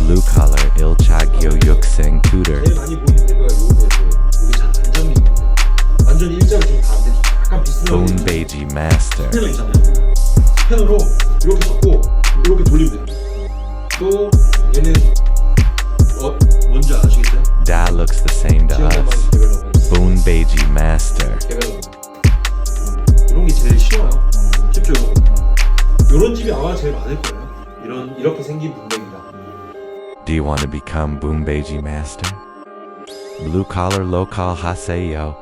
Blue collar ilcha gyoyukseng tutor. 제일 많이 보이는 데가 요거예요. 여기 잘 안 잡힙니다. 완전히 일자로 지금 다 안 돼. 약간 비스듬하게 Boonbeji master. 스패너 있잖아요. 스패너로 이렇게 잡고 이렇게 돌리면 돼요. 또 얘는 뭔지 아시겠어요? That looks the same to 지역에만 us. 데벨롭먼트. Boonbeji master. 데벨롭먼트. 이런 게 제일 쉬워요. 쉽죠, 이거. 이런 집이 아마 제일 많을 거예요. 이렇게 생긴 분들입니다. Do you want to become Boonbeji master? Blue collar local haseyo.